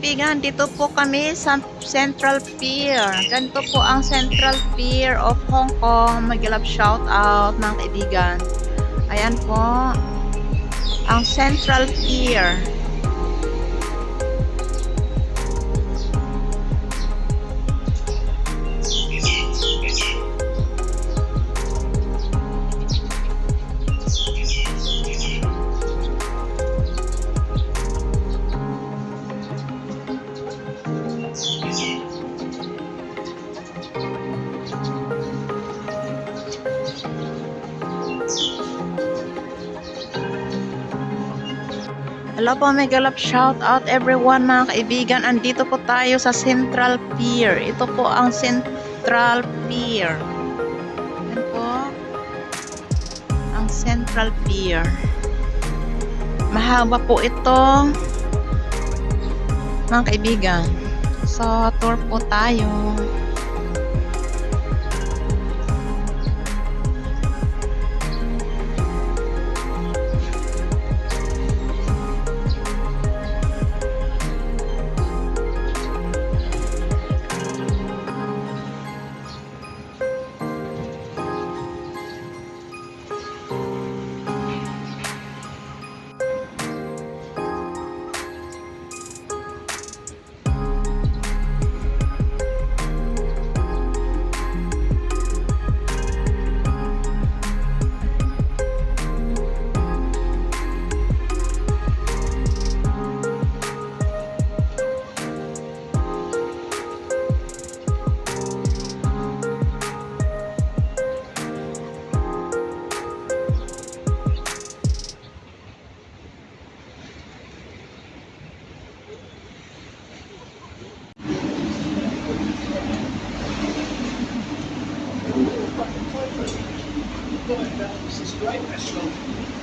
kaibigan, dito po kami sa Central Pier. Ganito po ang Central Pier of Hong Kong. Mag-love shout out mga kaibigan. Ayan po, ang Central Pier. Hello po, mega love shout out everyone mga kaibigan. Andito po tayo sa Central Pier. Ito po ang Central Pier. Yan po ang Central Pier. Mahaba po ito mga kaibigan. So tour po tayo. This is great restaurant.